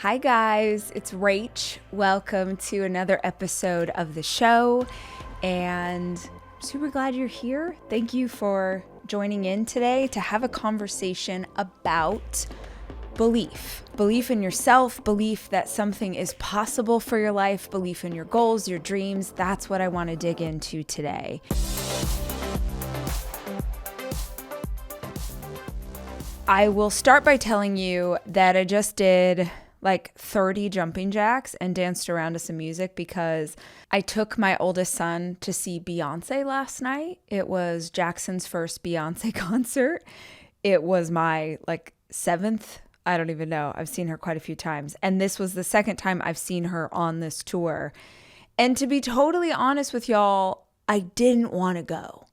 Hi guys, it's Rach. Welcome to another episode of the show, and super glad you're here. Thank you for joining in today to have a conversation about belief. Belief in yourself, belief that something is possible for your life, belief in your goals, your dreams. That's what I want to dig into today. I will start by telling you that I just did like 30 jumping jacks and danced around to some music because I took my oldest son to see Beyonce last night. It was Jackson's first Beyonce concert. It was my seventh. I don't even know. I've seen her quite a few times. And this was the second time I've seen her on this tour. And to be totally honest with y'all, I didn't want to go.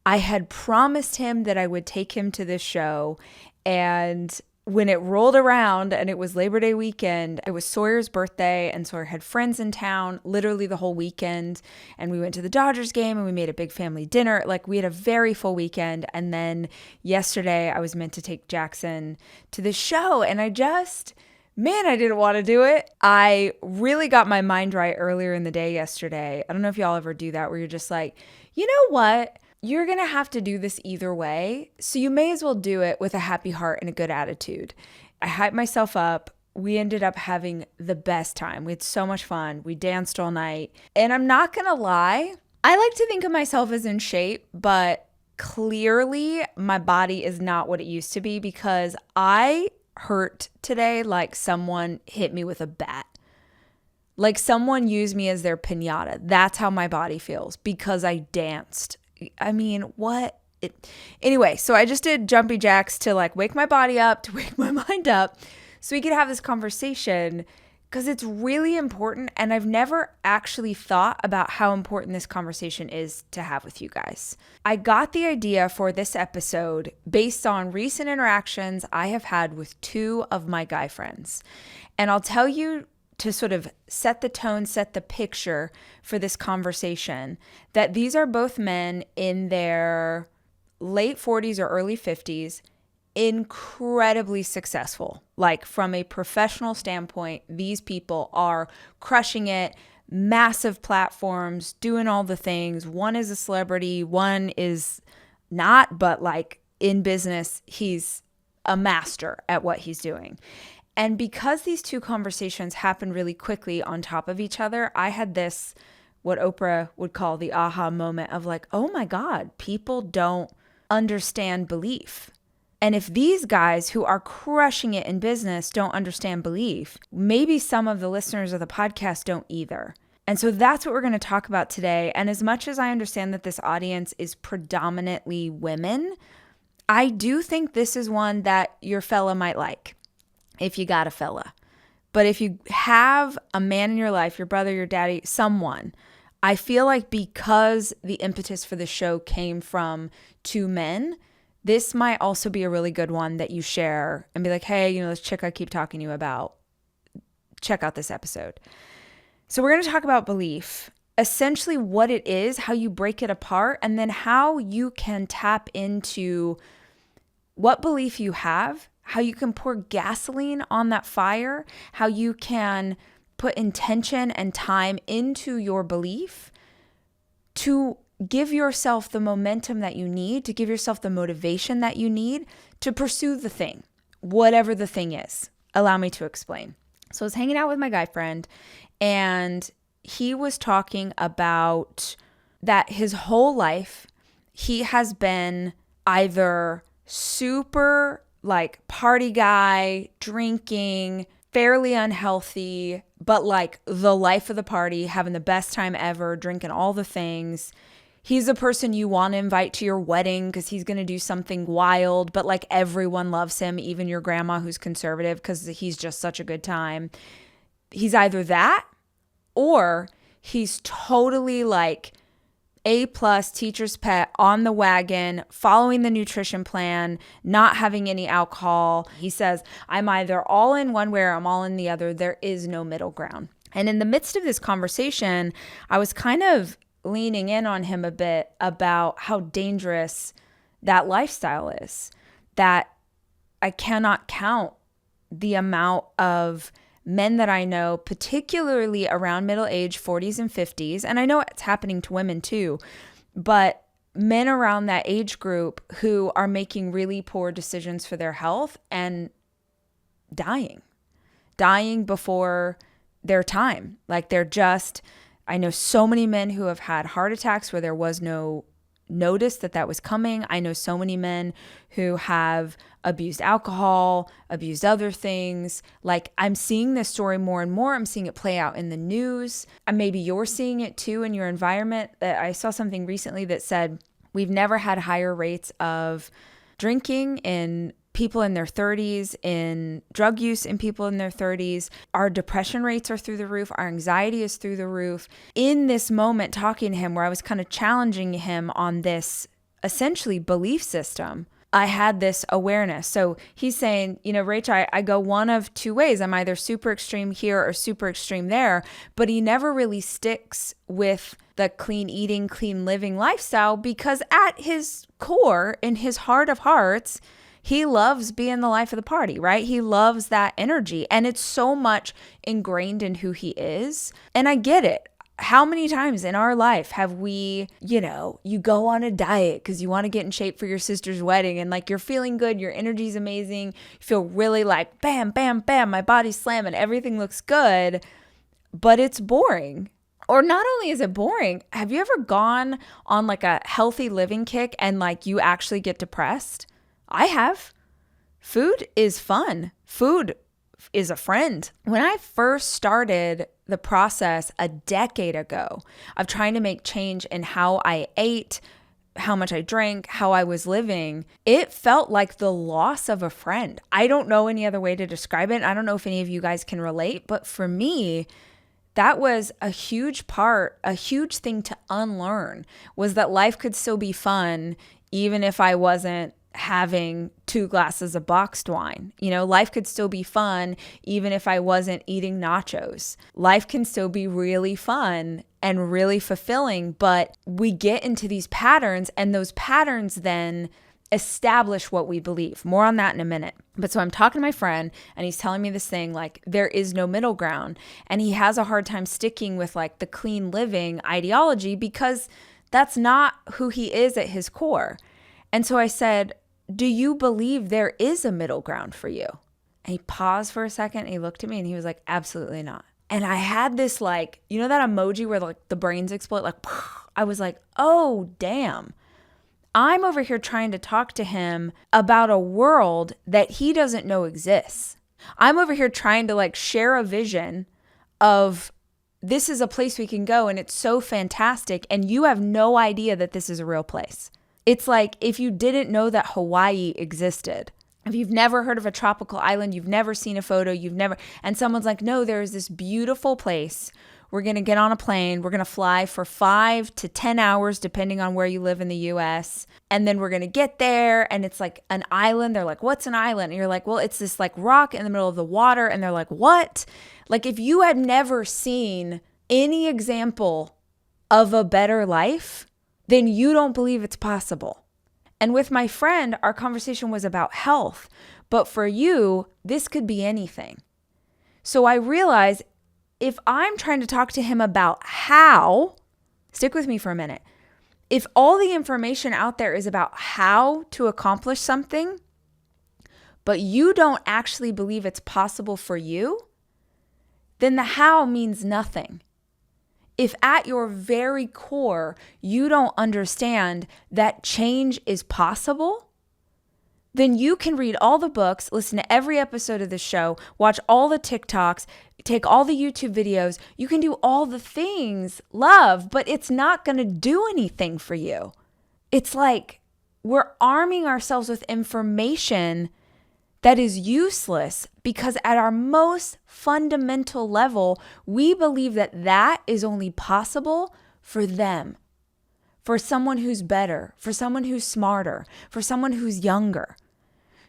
I had promised him that I would take him to this show, and when it rolled around and it was Labor Day weekend, it was Sawyer's birthday, and Sawyer had friends in town literally the whole weekend, and we went to the Dodgers game and we made a big family dinner. We had a very full weekend, and then yesterday I was meant to take Jackson to the show, and I didn't want to do it. I really got my mind right earlier in the day yesterday. I don't know if y'all ever do that, where you're just like, you know what? You're going to have to do this either way, so you may as well do it with a happy heart and a good attitude. I hyped myself up. We ended up having the best time. We had so much fun. We danced all night. And I'm not going to lie, I like to think of myself as in shape, but clearly my body is not what it used to be because I hurt today like someone hit me with a bat. Like someone used me as their piñata. That's how my body feels because I danced. I mean, what? Anyway, so I just did jumpy jacks to wake my body up, to wake my mind up, so we could have this conversation because it's really important. And I've never actually thought about how important this conversation is to have with you guys. I got the idea for this episode based on recent interactions I have had with two of my guy friends. And I'll tell you, to sort of set the tone, set the picture for this conversation, that these are both men in their late 40s or early 50s, incredibly successful. From a professional standpoint, these people are crushing it, massive platforms, doing all the things. One is a celebrity, one is not, but in business, he's a master at what he's doing. And because these two conversations happened really quickly on top of each other, I had this, what Oprah would call the aha moment of oh my God, people don't understand belief. And if these guys who are crushing it in business don't understand belief, maybe some of the listeners of the podcast don't either. And so that's what we're going to talk about today. And as much as I understand that this audience is predominantly women, I do think this is one that your fella might like. If you got a fella. But if you have a man in your life, your brother, your daddy, someone, I feel like because the impetus for the show came from two men, this might also be a really good one that you share and be like, hey, this chick I keep talking to you about, check out this episode. So we're going to talk about belief, essentially what it is, how you break it apart, and then how you can tap into what belief you have, how you can pour gasoline on that fire, how you can put intention and time into your belief to give yourself the momentum that you need, to give yourself the motivation that you need to pursue the thing, whatever the thing is. Allow me to explain. So I was hanging out with my guy friend, and he was talking about that his whole life, he has been either super party guy, drinking, fairly unhealthy, but the life of the party, having the best time ever, drinking all the things. He's the person you want to invite to your wedding because he's going to do something wild, but everyone loves him, even your grandma who's conservative, because he's just such a good time. He's either that or he's totally A+ teacher's pet, on the wagon, following the nutrition plan, not having any alcohol. He says, I'm either all in one way or I'm all in the other. There is no middle ground. And in the midst of this conversation, I was kind of leaning in on him a bit about how dangerous that lifestyle is, that I cannot count the amount of men that I know, particularly around middle age, 40s and 50s, and I know it's happening to women too, but men around that age group who are making really poor decisions for their health and dying before their time. Like I know so many men who have had heart attacks where there was no notice that was coming. I know so many men who have abused alcohol, abused other things. Like, I'm seeing this story more and more. I'm seeing it play out in the news. And maybe you're seeing it too in your environment. I saw something recently that said we've never had higher rates of drinking in people in their 30s, in drug use in people in their 30s. Our depression rates are through the roof. Our anxiety is through the roof. In this moment, talking to him where I was kind of challenging him on this essentially belief system, I had this awareness. So he's saying, Rach, I go one of two ways. I'm either super extreme here or super extreme there, but he never really sticks with the clean eating, clean living lifestyle because at his core, in his heart of hearts, he loves being the life of the party, right? He loves that energy. And it's so much ingrained in who he is. And I get it. How many times in our life have we, you go on a diet because you want to get in shape for your sister's wedding and like you're feeling good, your energy's amazing, you feel really like bam, bam, bam, my body's slamming, everything looks good, but it's boring. Or not only is it boring, have you ever gone on like a healthy living kick and like you actually get depressed? I have. Food is fun. Food is a friend. When I first started the process a decade ago of trying to make change in how I ate, how much I drank, how I was living, it felt like the loss of a friend. I don't know any other way to describe it. I don't know if any of you guys can relate, but for me, that was a huge part, a huge thing to unlearn, was that life could still be fun even if I wasn't having 2 glasses of boxed wine. Life could still be fun even if I wasn't eating nachos. Life can still be really fun and really fulfilling, but we get into these patterns and those patterns then establish what we believe. More on that in a minute. But so I'm talking to my friend and he's telling me this thing like there is no middle ground, and he has a hard time sticking with like the clean living ideology because that's not who he is at his core. And so I said, do you believe there is a middle ground for you? And he paused for a second and he looked at me and he was like, absolutely not. And I had this like, that emoji where like the brains explode, like, I was like, oh, damn. I'm over here trying to talk to him about a world that he doesn't know exists. I'm over here trying to like share a vision of this is a place we can go and it's so fantastic. And you have no idea that this is a real place. It's like if you didn't know that Hawaii existed, if you've never heard of a tropical island, you've never seen a photo, and someone's like, no, there is this beautiful place. We're going to get on a plane. We're going to fly for 5 to 10 hours, depending on where you live in the US. And then we're going to get there and it's like an island. They're like, what's an island? And you're like, well, it's this like rock in the middle of the water. And they're like, what? Like if you had never seen any example of a better life, then you don't believe it's possible. And with my friend, our conversation was about health. But for you, this could be anything. So I realized if I'm trying to talk to him about how, stick with me for a minute, if all the information out there is about how to accomplish something, but you don't actually believe it's possible for you, then the how means nothing. If at your very core, you don't understand that change is possible, then you can read all the books, listen to every episode of the show, watch all the TikToks, take all the YouTube videos. You can do all the things, love, but it's not going to do anything for you. It's like we're arming ourselves with information that is useless because at our most fundamental level, we believe that that is only possible for them, for someone who's better, for someone who's smarter, for someone who's younger.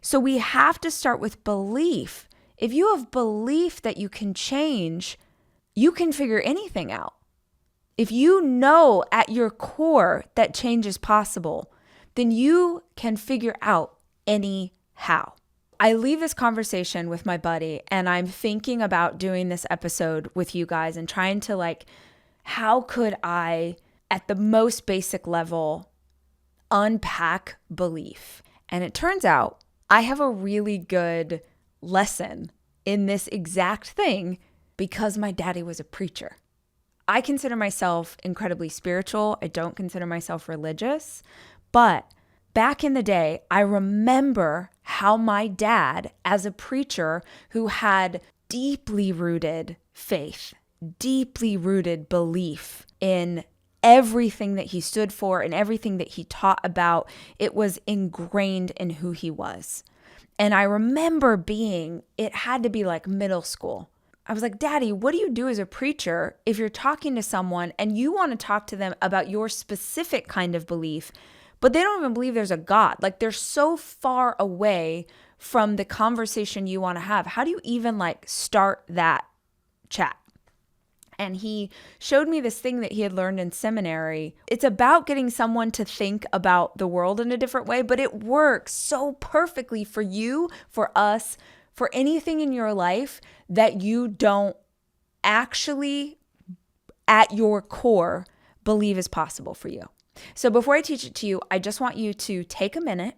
So we have to start with belief. If you have belief that you can change, you can figure anything out. If you know at your core that change is possible, then you can figure out any how. I leave this conversation with my buddy and I'm thinking about doing this episode with you guys and trying to like, how could I, at the most basic level, unpack belief? And it turns out I have a really good lesson in this exact thing because my daddy was a preacher. I consider myself incredibly spiritual. I don't consider myself religious, but back in the day, I remember how my dad, as a preacher who had deeply rooted faith, deeply rooted belief in everything that he stood for and everything that he taught about, it was ingrained in who he was. And I remember it had to be like middle school. I was like, Daddy, what do you do as a preacher if you're talking to someone and you want to talk to them about your specific kind of belief, but they don't even believe there's a God? Like they're so far away from the conversation you want to have. How do you even like start that chat? And he showed me this thing that he had learned in seminary. It's about getting someone to think about the world in a different way, but it works so perfectly for you, for us, for anything in your life that you don't actually, at your core, believe is possible for you. So before I teach it to you, I just want you to take a minute.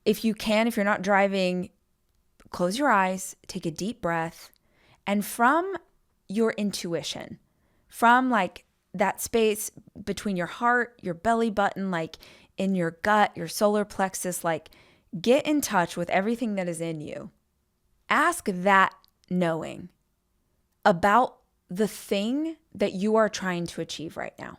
If you can, if you're not driving, close your eyes, take a deep breath, and from your intuition, from like that space between your heart, your belly button, like in your gut, your solar plexus, like get in touch with everything that is in you. Ask that knowing about the thing that you are trying to achieve right now.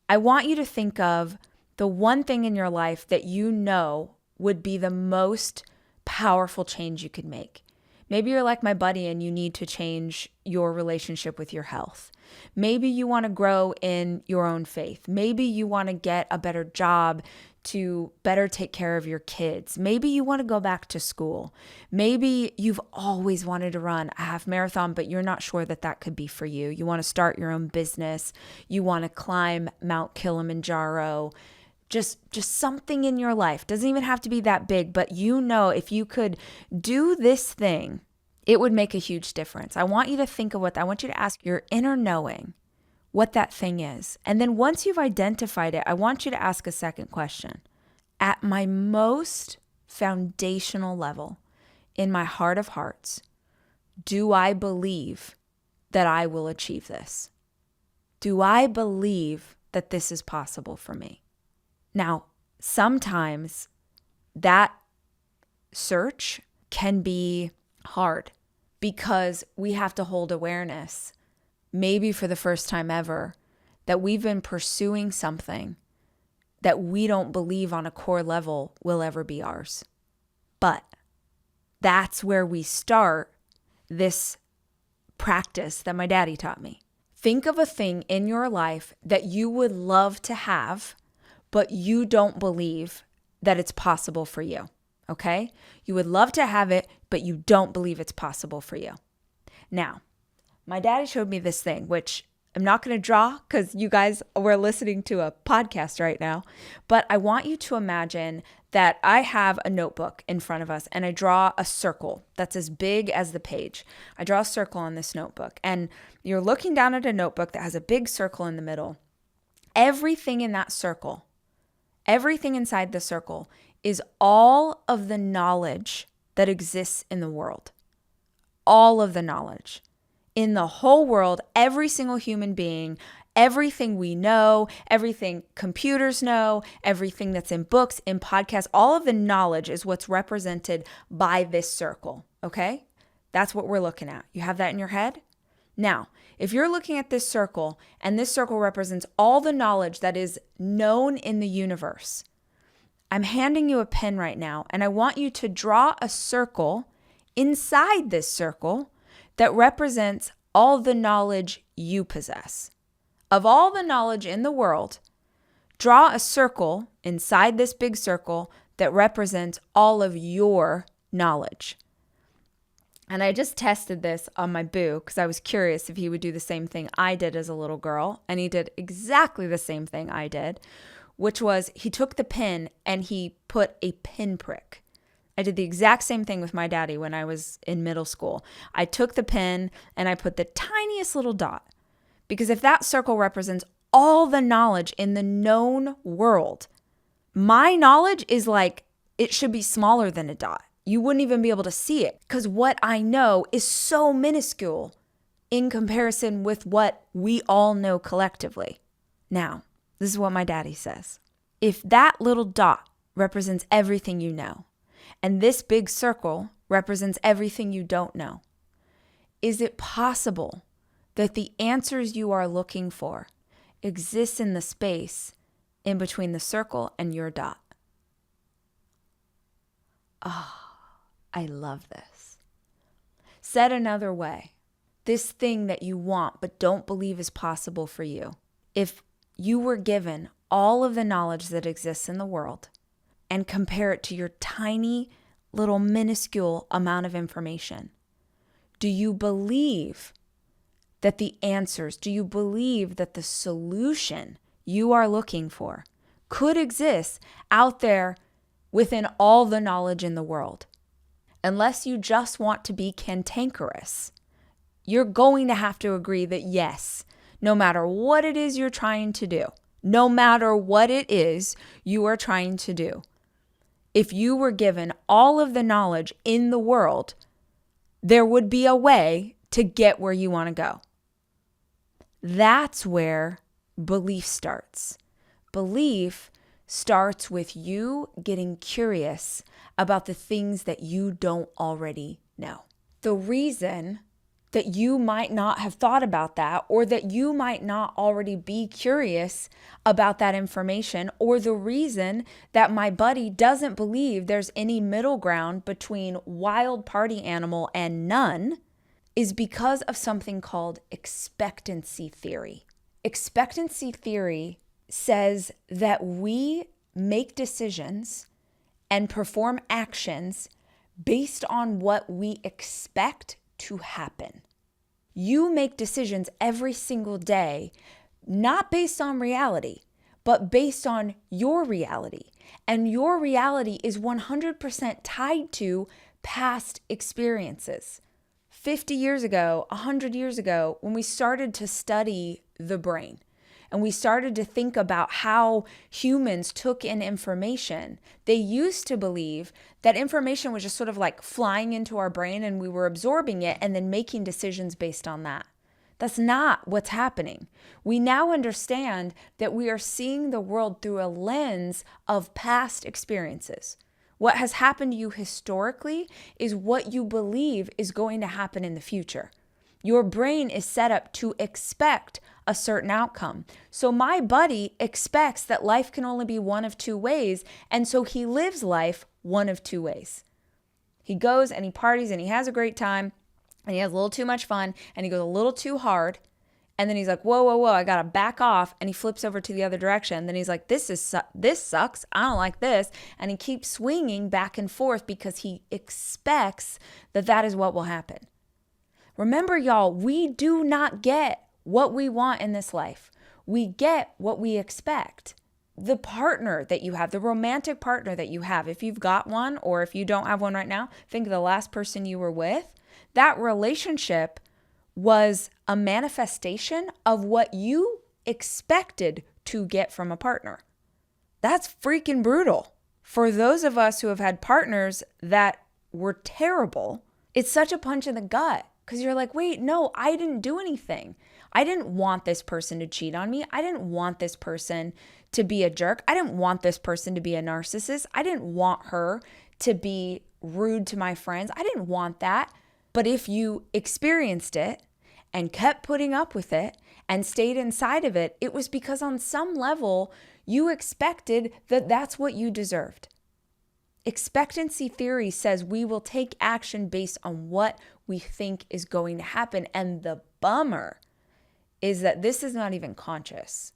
I want you to think of the one thing in your life that you know would be the most powerful change you could make. Maybe you're like my buddy and you need to change your relationship with your health. Maybe you want to grow in your own faith. Maybe you want to get a better job to better take care of your kids. Maybe you want to go back to school. Maybe you've always wanted to run a half marathon, but you're not sure that that could be for you. You want to start your own business. You want to climb Mount Kilimanjaro. Just something in your life. Doesn't even have to be that big, but you know if you could do this thing, it would make a huge difference. I want you to think of I want you to ask your inner knowing what that thing is. And then once you've identified it, I want you to ask a second question. At my most foundational level, in my heart of hearts, do I believe that I will achieve this? Do I believe that this is possible for me? Now, sometimes that search can be hard because we have to hold awareness, maybe for the first time ever, that we've been pursuing something that we don't believe on a core level will ever be ours. But that's where we start this practice that my daddy taught me. Think of a thing in your life that you would love to have, but you don't believe that it's possible for you, okay? You would love to have it, but you don't believe it's possible for you. Now, my daddy showed me this thing, which I'm not going to draw because you guys were listening to a podcast right now, but I want you to imagine that I have a notebook in front of us and I draw a circle that's as big as the page. I draw a circle on this notebook and you're looking down at a notebook that has a big circle in the middle. Everything in that circle, everything inside the circle is all of the knowledge that exists in the world. All of the knowledge. In the whole world, every single human being, everything we know, everything computers know, everything that's in books, in podcasts, all of the knowledge is what's represented by this circle, okay? That's what we're looking at. You have that in your head? Now, if you're looking at this circle and this circle represents all the knowledge that is known in the universe, I'm handing you a pen right now and I want you to draw a circle inside this circle that represents all the knowledge you possess. Of all the knowledge in the world, draw a circle inside this big circle that represents all of your knowledge. And I just tested this on my boo because I was curious if he would do the same thing I did as a little girl. And he did exactly the same thing I did, which was he took the pin and he put a pinprick I did the exact same thing with my daddy when I was in middle school. I took the pen and I put the tiniest little dot. Because if that circle represents all the knowledge in the known world, my knowledge is like, it should be smaller than a dot. You wouldn't even be able to see it because what I know is so minuscule in comparison with what we all know collectively. Now, this is what my daddy says. If that little dot represents everything you know, and this big circle represents everything you don't know, is it possible that the answers you are looking for exist in the space in between the circle and your dot? Oh, I love this. Said another way, this thing that you want but don't believe is possible for you, if you were given all of the knowledge that exists in the world and compare it to your tiny little minuscule amount of information, do you believe that the answers, do you believe that the solution you are looking for could exist out there within all the knowledge in the world? Unless you just want to be cantankerous, you're going to have to agree that yes, no matter what it is you're trying to do, no matter what it is you are trying to do, if you were given all of the knowledge in the world, there would be a way to get where you want to go. That's where belief starts. Belief starts with you getting curious about the things that you don't already know. The reason that you might not have thought about that, or that you might not already be curious about that information, or the reason that my buddy doesn't believe there's any middle ground between wild party animal and none, is because of something called expectancy theory. Expectancy theory says that we make decisions and perform actions based on what we expect to happen. You make decisions every single day, not based on reality, but based on your reality. And your reality is 100% tied to past experiences. 50 years ago, 100 years ago, when we started to study the brain, and we started to think about how humans took in information, they used to believe that information was just sort of like flying into our brain and we were absorbing it and then making decisions based on that. That's not what's happening. We now understand that we are seeing the world through a lens of past experiences. What has happened to you historically is what you believe is going to happen in the future. Your brain is set up to expect a certain outcome. So my buddy expects that life can only be one of two ways, and so he lives life one of two ways. He goes and he parties and he has a great time and he has a little too much fun and he goes a little too hard, and then he's like, whoa, I gotta back off, and he flips over to the other direction. Then he's like, this sucks, I don't like this, and he keeps swinging back and forth because he expects that that is what will happen. Remember, y'all, we do not get what we want in this life. We get what we expect. The partner that you have, the romantic partner that you have, if you've got one or if you don't have one right now, think of the last person you were with. That relationship was a manifestation of what you expected to get from a partner. That's freaking brutal. For those of us who have had partners that were terrible, it's such a punch in the gut. Because you're like, wait, no, I didn't do anything. I didn't want this person to cheat on me. I didn't want this person to be a jerk. I didn't want this person to be a narcissist. I didn't want her to be rude to my friends. I didn't want that. But if you experienced it and kept putting up with it and stayed inside of it, it was because on some level you expected that that's what you deserved. Expectancy theory says we will take action based on what we think is going to happen. And the bummer is that this is not even conscious.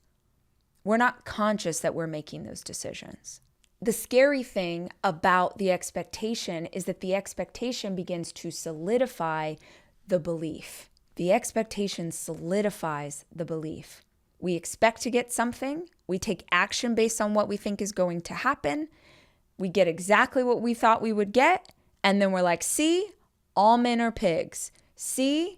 We're not conscious that we're making those decisions. The scary thing about the expectation is that the expectation begins to solidify the belief. The expectation solidifies the belief. We expect to get something. We take action based on what we think is going to happen. We get exactly what we thought we would get. And then we're like, see, all men are pigs. See,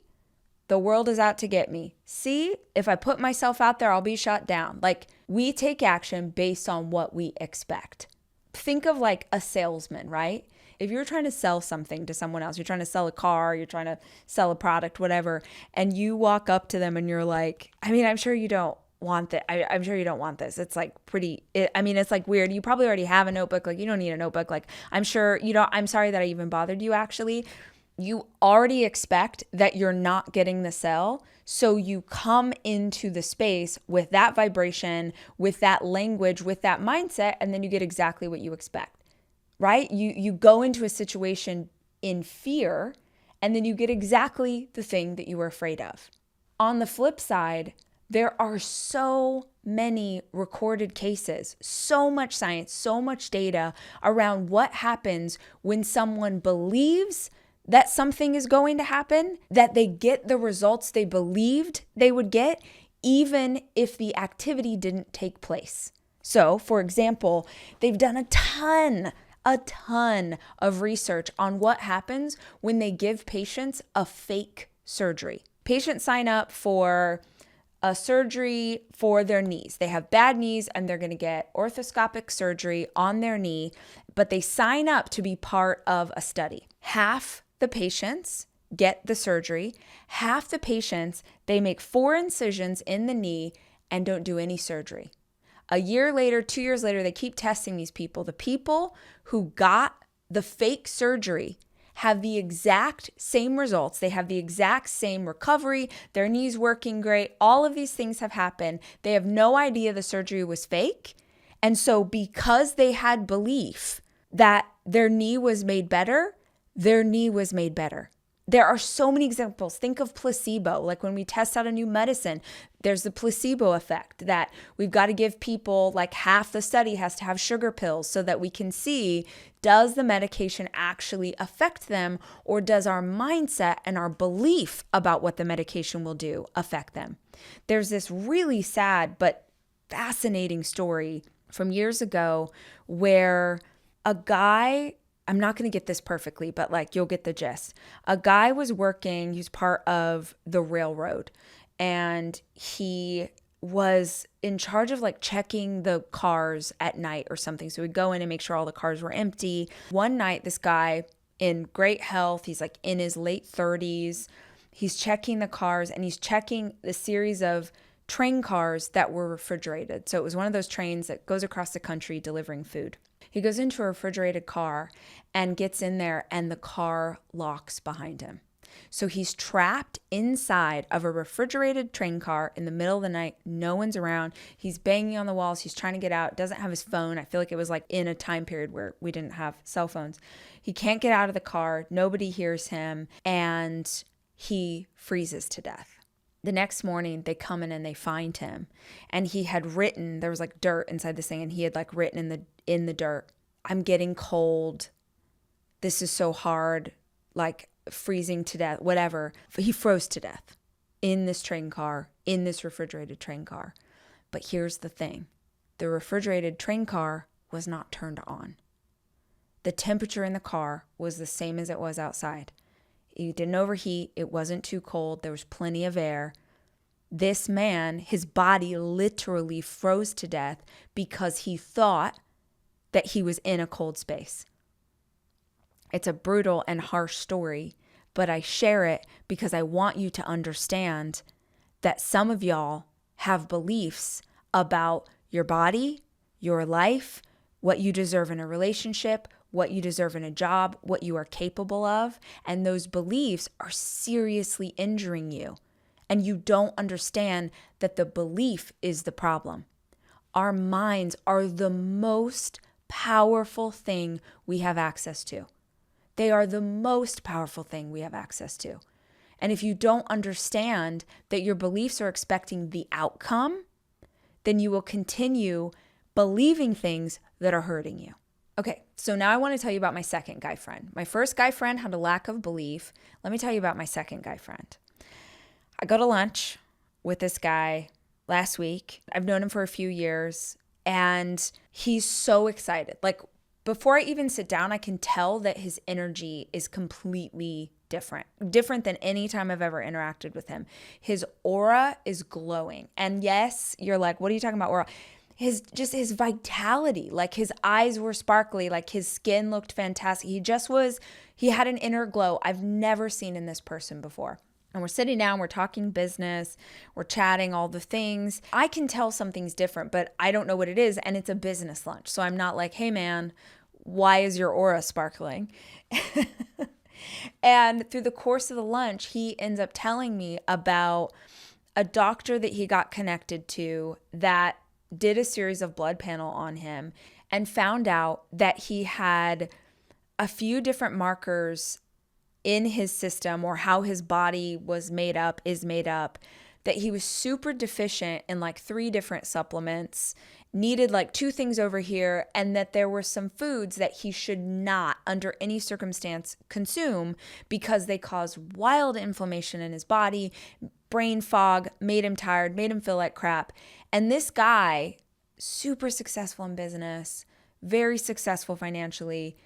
the world is out to get me. See, if I put myself out there, I'll be shut down. Like, we take action based on what we expect. Think of like a salesman, right? If you're trying to sell something to someone else, you're trying to sell a car, you're trying to sell a product, whatever, and you walk up to them and you're like, I mean, I'm sure you don't want that. I'm sure you don't want this. It's like it's like weird. You probably already have a notebook. Like, you don't need a notebook. Like, I'm sure you don't. I'm sorry that I even bothered you, actually. You already expect that you're not getting the sell. So you come into the space with that vibration, with that language, with that mindset, and then you get exactly what you expect, right? You go into a situation in fear, and then you get exactly the thing that you were afraid of. On the flip side, there are so many recorded cases, so much science, so much data around what happens when someone believes that something is going to happen, that they get the results they believed they would get, even if the activity didn't take place. So, for example, they've done a ton of research on what happens when they give patients a fake surgery. Patients sign up for a surgery for their knees. They have bad knees and they're going to get orthoscopic surgery on their knee, but they sign up to be part of a study. Half the patients get the surgery. Half the patients, they make 4 incisions in the knee and don't do any surgery. A year later, 2 years later, they keep testing these people. The people who got the fake surgery have the exact same results. They have the exact same recovery. Their knee's working great. All of these things have happened. They have no idea the surgery was fake. And so because they had belief that their knee was made better, their knee was made better. There are so many examples. Think of placebo. Like when we test out a new medicine, there's the placebo effect that we've got to give people, like half the study has to have sugar pills so that we can see, does the medication actually affect them, or does our mindset and our belief about what the medication will do affect them? There's this really sad but fascinating story from years ago where a guy, I'm not going to get this perfectly, but like you'll get the gist. A guy was working, he's part of the railroad, and he was in charge of like checking the cars at night or something. So he'd go in and make sure all the cars were empty. One night, this guy in great health, he's like in his late 30s, he's checking the cars and he's checking the series of train cars that were refrigerated. So it was one of those trains that goes across the country delivering food. He goes into a refrigerated car and gets in there and the car locks behind him. So he's trapped inside of a refrigerated train car in the middle of the night. No one's around. He's banging on the walls. He's trying to get out. Doesn't have his phone. I feel like it was like in a time period where we didn't have cell phones. He can't get out of the car. Nobody hears him. And he freezes to death. The next morning, they come in and they find him. And he had written, there was like dirt inside this thing, and he had like written in the dirt, "I'm getting cold. This is so hard, like freezing to death," whatever. He froze to death in this train car, in this refrigerated train car. But here's the thing. The refrigerated train car was not turned on. The temperature in the car was the same as it was outside. It didn't overheat. It wasn't too cold. There was plenty of air. This man, his body literally froze to death because he thought that he was in a cold space. It's a brutal and harsh story, but I share it because I want you to understand that some of y'all have beliefs about your body, your life, what you deserve in a relationship, what you deserve in a job, what you are capable of, and those beliefs are seriously injuring you. And you don't understand that the belief is the problem. Our minds are the most powerful thing we have access to. They are the most powerful thing we have access to. And if you don't understand that your beliefs are expecting the outcome, then you will continue believing things that are hurting you. Okay, so now I want to tell you about my second guy friend. My first guy friend had a lack of belief. Let me tell you about my second guy friend. I go to lunch with this guy last week. I've known him for a few years, and he's so excited. Like, before I even sit down, I can tell that his energy is completely different than any time I've ever interacted with him. His aura is glowing. And yes, you're like, what are you talking about, aura? His vitality, like his eyes were sparkly, like his skin looked fantastic. He had an inner glow I've never seen in this person before. And we're sitting down, we're talking business, we're chatting all the things. I can tell something's different, but I don't know what it is. And it's a business lunch. So I'm not like, hey man, why is your aura sparkling? And through the course of the lunch, he ends up telling me about a doctor that he got connected to that did a series of blood panel on him and found out that he had a few different markers in his system, or how his body is made up, that he was super deficient in like 3 different supplements, needed like 2 things over here, and that there were some foods that he should not under any circumstance consume because they cause wild inflammation in his body, brain fog, made him tired, made him feel like crap. And this guy, super successful in business, very successful financially,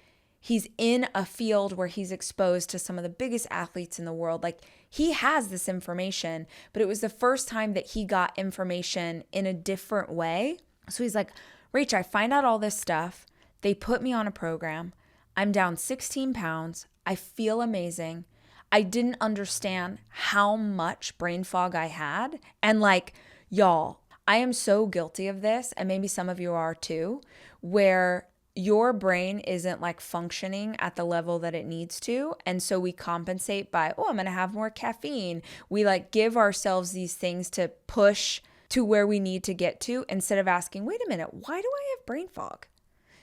he's in a field where he's exposed to some of the biggest athletes in the world. Like, he has this information, but it was the first time that he got information in a different way. So he's like, Rach, I find out all this stuff. They put me on a program. I'm down 16 pounds. I feel amazing. I didn't understand how much brain fog I had. And like, y'all, I am so guilty of this, and maybe some of you are too, where your brain isn't like functioning at the level that it needs to. And so we compensate by, I'm going to have more caffeine. We like give ourselves these things to push to where we need to get to, instead of asking, wait a minute, why do I have brain fog?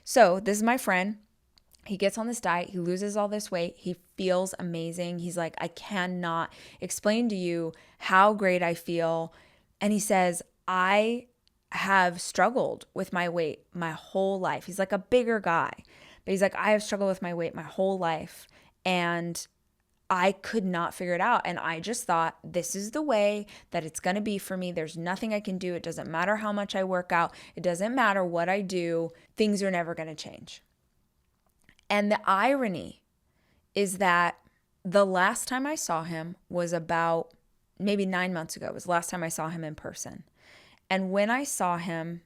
So this is my friend. He gets on this diet. He loses all this weight. He feels amazing. He's like, I cannot explain to you how great I feel. And he says, I have struggled with my weight my whole life. He's like a bigger guy, but he's like, I have struggled with my weight my whole life, and I could not figure it out. And I just thought, this is the way that it's going to be for me. There's nothing I can do. It doesn't matter how much I work out. It doesn't matter what I do. Things are never going to change. And the irony is that the last time I saw him was about maybe 9 months ago. It was the last time I saw him in person. And when I saw him,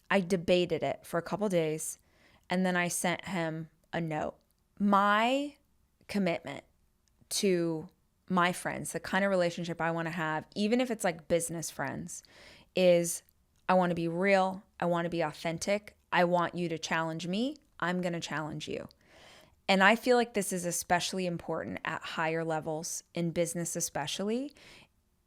I debated it for a couple days, and then I sent him a note. My commitment to my friends, the kind of relationship I want to have, even if it's like business friends, is I want to be real. I want to be authentic. I want you to challenge me. I'm going to challenge you. And I feel like this is especially important at higher levels in business, especially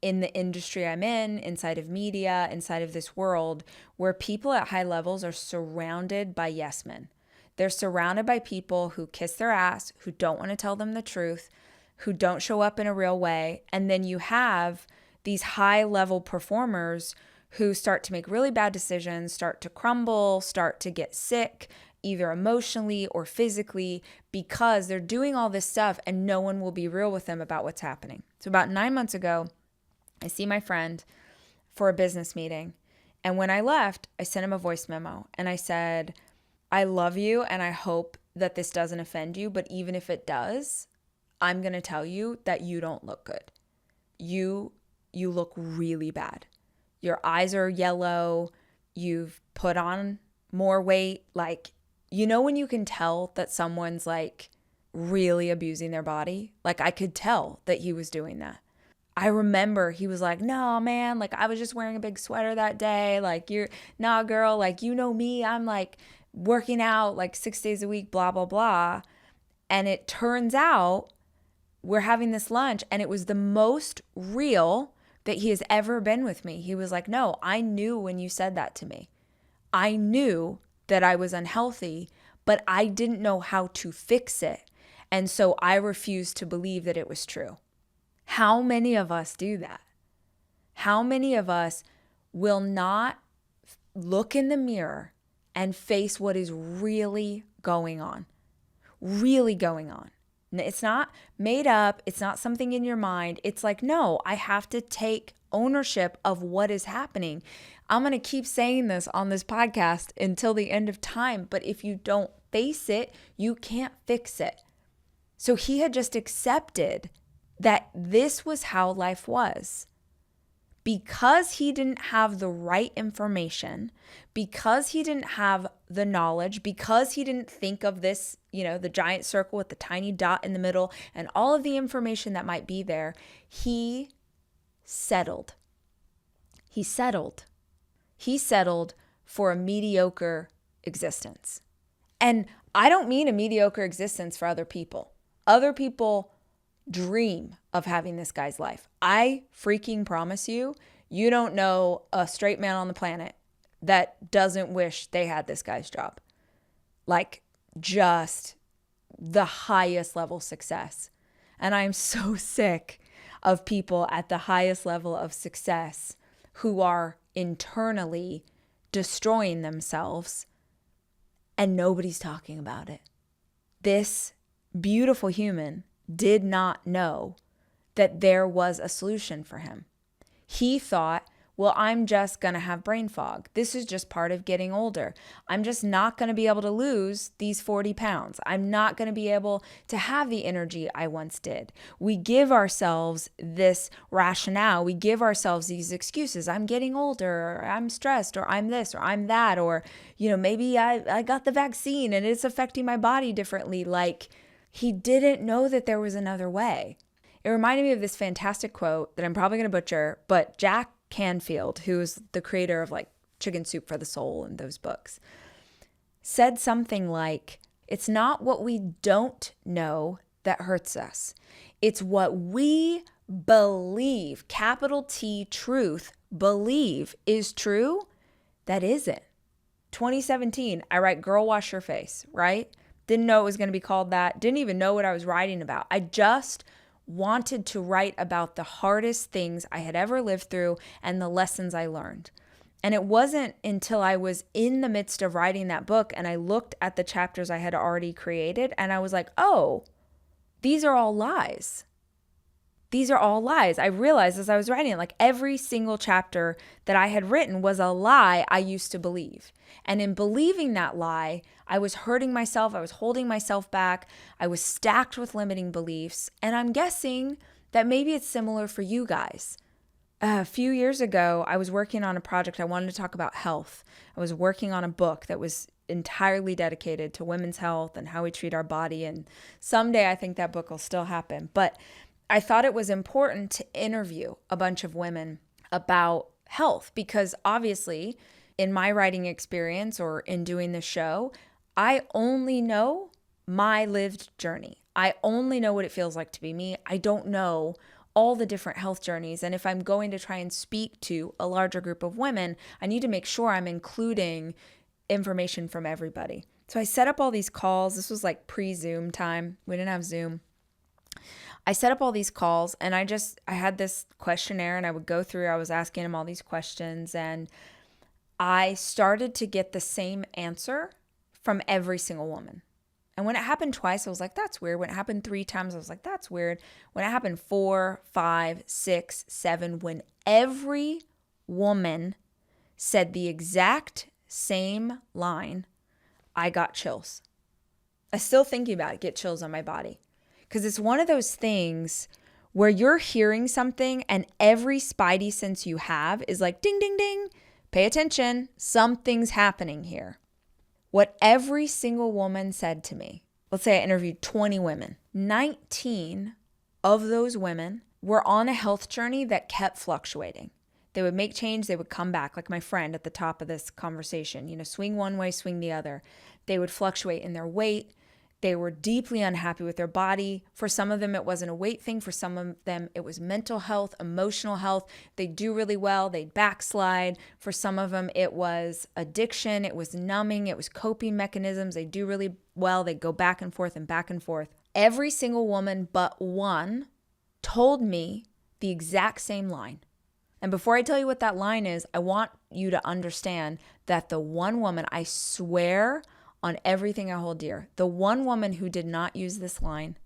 in the industry I'm in, inside of media, inside of this world, where people at high levels are surrounded by yes men. They're surrounded by people who kiss their ass, who don't want to tell them the truth, who don't show up in a real way. And then you have these high level performers who start to make really bad decisions, start to crumble, start to get sick, either emotionally or physically, because they're doing all this stuff and no one will be real with them about what's happening. So about 9 months ago, I see my friend for a business meeting. And when I left, I sent him a voice memo and I said, I love you and I hope that this doesn't offend you, but even if it does, I'm going to tell you that you don't look good. You look really bad. Your eyes are yellow. You've put on more weight. Like, you know when you can tell that someone's like really abusing their body? Like, I could tell that he was doing that. I remember he was like, no, man, like I was just wearing a big sweater that day. Like, nah, girl, like, you know me, I'm like working out like 6 days a week, blah, blah, blah. And it turns out we're having this lunch and it was the most real that he has ever been with me. He was like, no, I knew when you said that to me. I knew that I was unhealthy, but I didn't know how to fix it. And so I refused to believe that it was true. How many of us do that? How many of us will not look in the mirror and face what is really going on? Really going on. It's not made up. It's not something in your mind. It's like, no, I have to take ownership of what is happening. I'm going to keep saying this on this podcast until the end of time. But if you don't face it, you can't fix it. So he had just accepted that this was how life was. Because he didn't have the right information, because he didn't have the knowledge, because he didn't think of this, the giant circle with the tiny dot in the middle and all of the information that might be there, he settled. He settled for a mediocre existence. And I don't mean a mediocre existence for other people. Other people dream of having this guy's life. I freaking promise you, you don't know a straight man on the planet that doesn't wish they had this guy's job. Like, just the highest level success. And I'm so sick of people at the highest level of success who are internally destroying themselves and nobody's talking about it. This beautiful human did not know that there was a solution for him. He thought, well, I'm just going to have brain fog. This is just part of getting older. I'm just not going to be able to lose these 40 pounds. I'm not going to be able to have the energy I once did. We give ourselves this rationale. We give ourselves these excuses. I'm getting older, or I'm stressed, or I'm this, or I'm that, or, maybe I got the vaccine and it's affecting my body differently. Like, he didn't know that there was another way. It reminded me of this fantastic quote that I'm probably going to butcher, but Jack Canfield, who's the creator of like Chicken Soup for the Soul and those books, said something like, it's not what we don't know that hurts us. It's what we believe, capital T, truth, believe is true, that isn't. 2017, I write Girl Wash Your Face, right? Didn't know it was going to be called that. Didn't even know what I was writing about. I just wanted to write about the hardest things I had ever lived through and the lessons I learned. And it wasn't until I was in the midst of writing that book and I looked at the chapters I had already created and I was like, oh, these are all lies. These are all lies. I realized as I was writing it, like every single chapter that I had written was a lie I used to believe. And in believing that lie, I was hurting myself. I was holding myself back. I was stacked with limiting beliefs. And I'm guessing that maybe it's similar for you guys. A few years ago, I was working on a project. I wanted to talk about health. I was working on a book that was entirely dedicated to women's health and how we treat our body. And someday I think that book will still happen. But I thought it was important to interview a bunch of women about health because obviously in my writing experience or in doing the show, I only know my lived journey. I only know what it feels like to be me. I don't know all the different health journeys. And if I'm going to try and speak to a larger group of women, I need to make sure I'm including information from everybody. So I set up all these calls. This was like pre-Zoom time. We didn't have Zoom. I set up all these calls and I had this questionnaire and I would go through, I was asking them all these questions and I started to get the same answer from every single woman. And when it happened twice, I was like, that's weird. When it happened 3 times, I was like, that's weird. When it happened 4, 5, 6, 7, when every woman said the exact same line, I got chills. I still thinking about it, get chills on my body. Because it's one of those things where you're hearing something and every spidey sense you have is like, ding, ding, ding, pay attention, something's happening here. What every single woman said to me, let's say I interviewed 20 women, 19 of those women were on a health journey that kept fluctuating. They would make change, they would come back, like my friend at the top of this conversation, swing one way, swing the other. They would fluctuate in their weight. They were deeply unhappy with their body. For some of them, it wasn't a weight thing. For some of them, it was mental health, emotional health. They'd do really well. They'd backslide. For some of them, it was addiction. It was numbing. It was coping mechanisms. They'd do really well. They'd go back and forth and back and forth. Every single woman but one told me the exact same line. And before I tell you what that line is, I want you to understand that the one woman, I swear on everything I hold dear, the one woman who did not use this line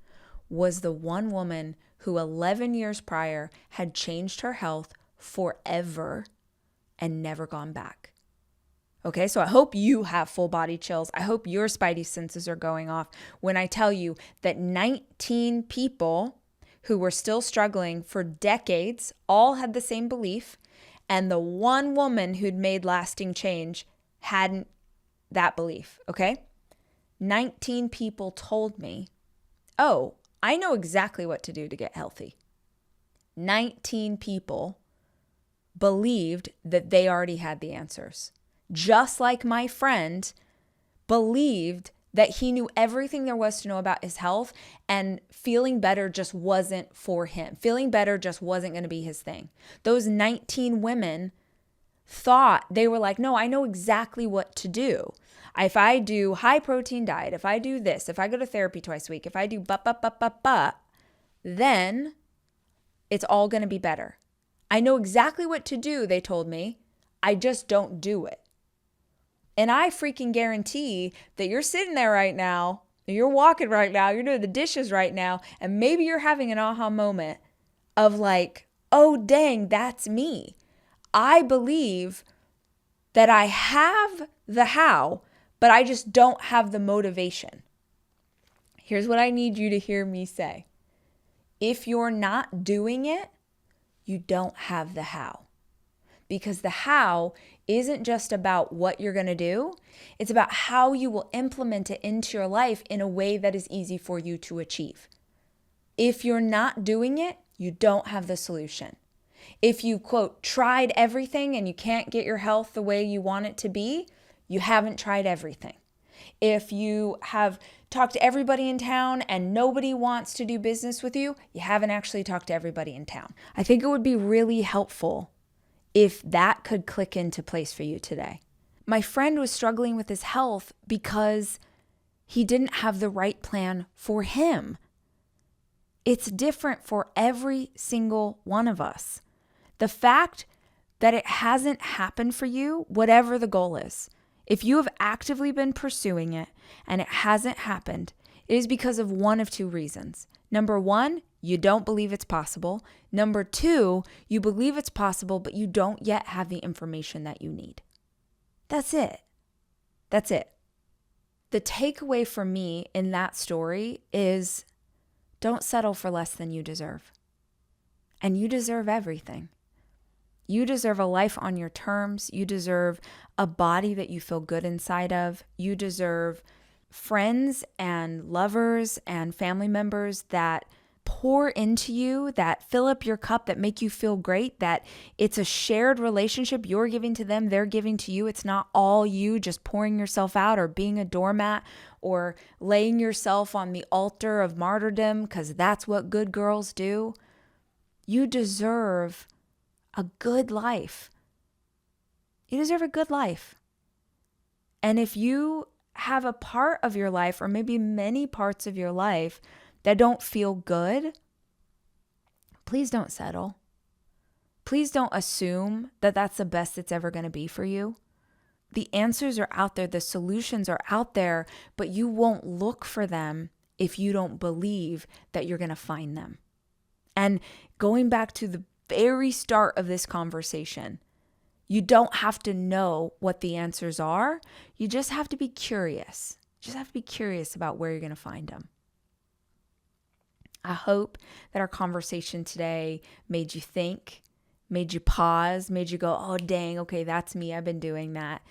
was the one woman who 11 years prior had changed her health forever and never gone back. Okay, so I hope you have full body chills. I hope your spidey senses are going off when I tell you that 19 people who were still struggling for decades all had the same belief, and the one woman who'd made lasting change hadn't that belief, okay? 19 people told me, oh, I know exactly what to do to get healthy. 19 people believed that they already had the answers. Just like my friend believed that he knew everything there was to know about his health, and feeling better just wasn't for him. Feeling better just wasn't going to be his thing. Those 19 women thought, they were like, no, I know exactly what to do. If I do high protein diet, if I do this, if I go to therapy twice a week, if I do then it's all going to be better. I know exactly what to do, they told me. I just don't do it. And I freaking guarantee that you're sitting there right now, you're walking right now, you're doing the dishes right now, and maybe you're having an aha moment of like, oh, dang, that's me. I believe that I have the how, but I just don't have the motivation. Here's what I need you to hear me say. If you're not doing it, you don't have the how. Because the how isn't just about what you're going to do. It's about how you will implement it into your life in a way that is easy for you to achieve. If you're not doing it, you don't have the solution. If you, quote, tried everything and you can't get your health the way you want it to be, you haven't tried everything. If you have talked to everybody in town and nobody wants to do business with you, you haven't actually talked to everybody in town. I think it would be really helpful if that could click into place for you today. My friend was struggling with his health because he didn't have the right plan for him. It's different for every single one of us. The fact that it hasn't happened for you, whatever the goal is, if you have actively been pursuing it and it hasn't happened, it is because of one of two reasons. Number one, you don't believe it's possible. Number two, you believe it's possible, but you don't yet have the information that you need. That's it. That's it. The takeaway for me in that story is don't settle for less than you deserve. And you deserve everything. You deserve a life on your terms. You deserve a body that you feel good inside of. You deserve friends and lovers and family members that pour into you, that fill up your cup, that make you feel great, that it's a shared relationship. You're giving to them, they're giving to you. It's not all you just pouring yourself out or being a doormat or laying yourself on the altar of martyrdom, because that's what good girls do. You deserve a good life. You deserve a good life. And if you have a part of your life, or maybe many parts of your life, that don't feel good, please don't settle. Please don't assume that that's the best it's ever going to be for you. The answers are out there, the solutions are out there, but you won't look for them if you don't believe that you're going to find them. And going back to the very start of this conversation, you don't have to know what the answers are. You just have to be curious. You just have to be curious about where you're going to find them. I hope that our conversation today made you think, made you pause, made you go, oh, dang, okay, that's me. I've been doing that.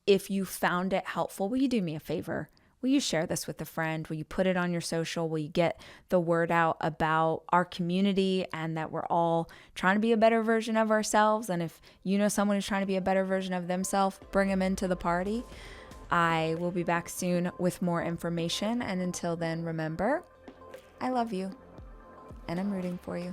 If you found it helpful, will you do me a favor? Will you share this with a friend? Will you put it on your social? Will you get the word out about our community and that we're all trying to be a better version of ourselves? And if you know someone who's trying to be a better version of themselves, bring them into the party. I will be back soon with more information. And until then, remember, I love you and I'm rooting for you.